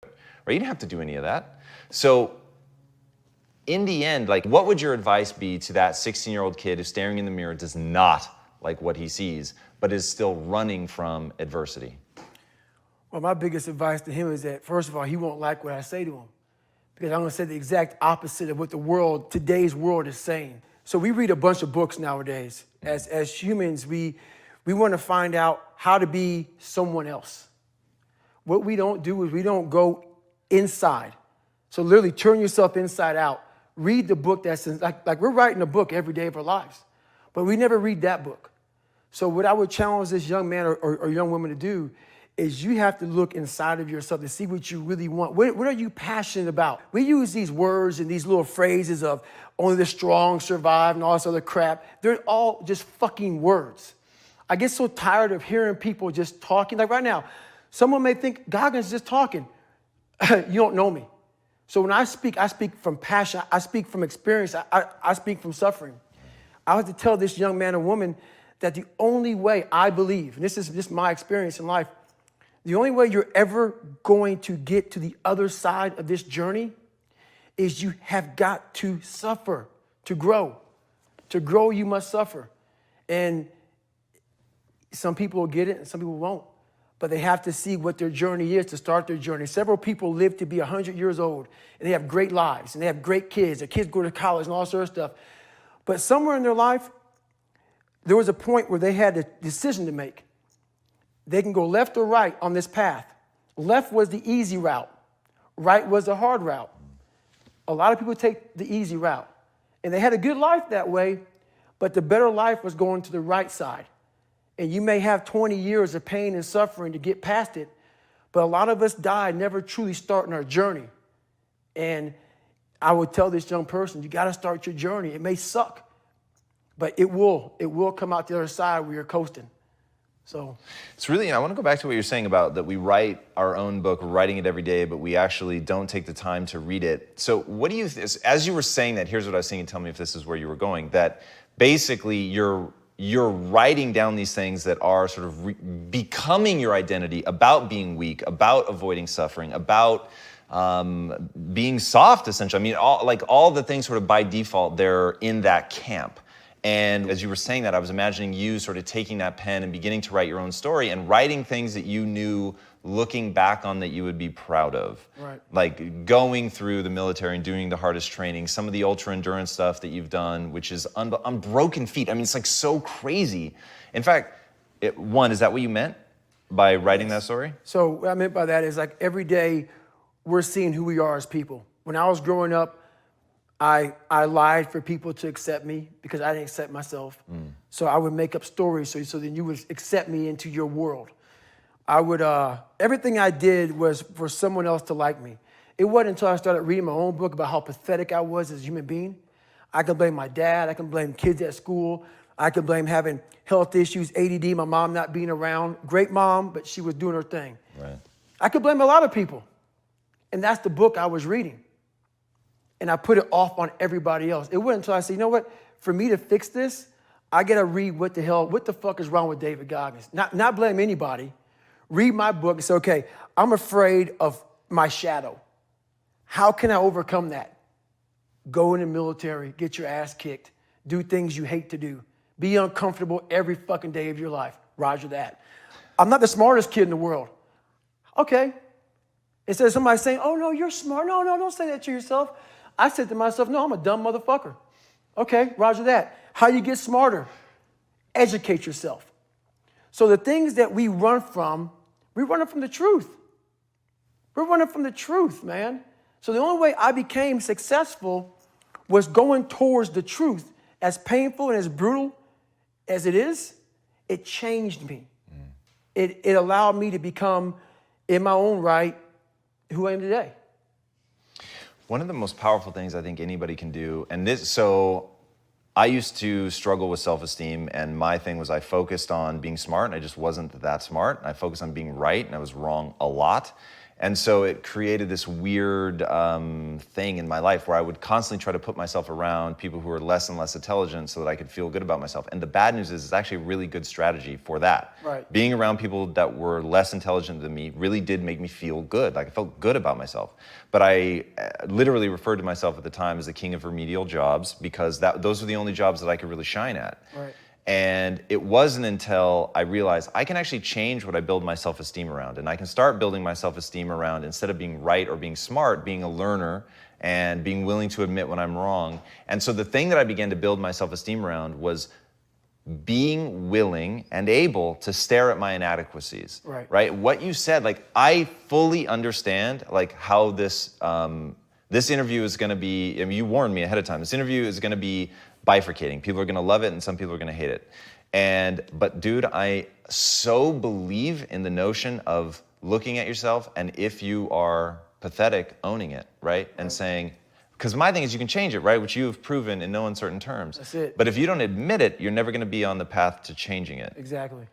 Right? You didn't have to do any of that. So in the end, like, what would your advice be to that 16-year-old kid who's staring in the mirror, does not like what he sees, but is still running from adversity? Well, my biggest advice to him is that, first of all, he won't like what I say to him, because I'm going to say the exact opposite of what today's world is saying. So we read a bunch of books nowadays. As humans, we want to find out how to be someone else. What we don't do is we don't go inside. So literally turn yourself inside out. Read the book that's like we're writing a book every day of our lives, but we never read that book. So what I would challenge this young man or young woman to do is you have to look inside of yourself to see what you really want. What are you passionate about? We use these words and these little phrases of only the strong survive and all this other crap. They're all just fucking words. I get so tired of hearing people just talking. Like right now, someone may think Goggins is just talking. You don't know me. So when I speak from passion. I speak from experience. I speak from suffering. I have to tell this young man or woman that the only way I believe, and this is just my experience in life, the only way you're ever going to get to the other side of this journey is you have got to suffer to grow. To grow, you must suffer. And some people will get it and some people won't. But they have to see what their journey is to start their journey. Several people live to be 100 years old, and they have great lives, and they have great kids. Their kids go to college and all sort of stuff. But somewhere in their life, there was a point where they had a decision to make. They can go left or right on this path. Left was the easy route. Right was the hard route. A lot of people take the easy route. And they had a good life that way, but the better life was going to the right side. And you may have 20 years of pain and suffering to get past it, but a lot of us die never truly starting our journey. And I would tell this young person, you got to start your journey. It may suck, but it will come out the other side where you're coasting. So it's really, I want to go back to what you're saying about that we write our own book, we're writing it every day, but we actually don't take the time to read it. So what do you, as you were saying that, here's what I was saying, and tell me if this is where you were going, that basically you're writing down these things that are sort of becoming your identity, about being weak, about avoiding suffering, about being soft, essentially. I mean, all the things sort of by default, they're in that camp. And as you were saying that, I was imagining you sort of taking that pen and beginning to write your own story and writing things that you knew, looking back on, that you would be proud of. Right. Like going through the military and doing the hardest training, some of the ultra endurance stuff that you've done, which is on broken feet. I mean, it's like so crazy. In fact, is that what you meant by writing that story? So what I meant by that is like every day we're seeing who we are as people. When I was growing up, I lied for people to accept me because I didn't accept myself. So I would make up stories so then you would accept me into your world. I would, everything I did was for someone else to like me. It wasn't until I started reading my own book about how pathetic I was as a human being. I could blame my dad, I can blame kids at school, I could blame having health issues, ADD, my mom not being around. Great mom, but she was doing her thing. Right. I could blame a lot of people. And that's the book I was reading. And I put it off on everybody else. It wasn't until I said, you know what? For me to fix this, I got to read what the fuck is wrong with David Goggins. Not blame anybody. Read my book and say, okay, I'm afraid of my shadow. How can I overcome that? Go in the military, get your ass kicked, do things you hate to do, be uncomfortable every fucking day of your life. Roger that. I'm not the smartest kid in the world. Okay. Instead of somebody saying, oh, no, you're smart. No, don't say that to yourself. I said to myself, no, I'm a dumb motherfucker. Okay, roger that. How you get smarter? Educate yourself. So the things that we run from the truth. We're running from the truth, man. So the only way I became successful was going towards the truth. As painful and as brutal as it is, it changed me. It allowed me to become, in my own right, who I am today. One of the most powerful things I think anybody can do, so I used to struggle with self-esteem, and my thing was I focused on being smart, and I just wasn't that smart. I focused on being right, and I was wrong a lot. And so it created this weird thing in my life where I would constantly try to put myself around people who were less and less intelligent so that I could feel good about myself. And the bad news is it's actually a really good strategy for that. Right. Being around people that were less intelligent than me really did make me feel good. Like I felt good about myself. But I literally referred to myself at the time as the king of remedial jobs because those were the only jobs that I could really shine at. Right. And it wasn't until I realized I can actually change what I build my self-esteem around. And I can start building my self-esteem around, instead of being right or being smart, being a learner and being willing to admit when I'm wrong. And so the thing that I began to build my self-esteem around was being willing and able to stare at my inadequacies. Right. What you said, like, I fully understand like how this this interview is going to be. I mean, you warned me ahead of time. This interview is going to be bifurcating. People are going to love it and some people are going to hate it. But dude, I so believe in the notion of looking at yourself, and if you are pathetic, owning it, right? And saying, because my thing is you can change it, right? Which you have proven in no uncertain terms. That's it. But if you don't admit it, you're never going to be on the path to changing it. Exactly.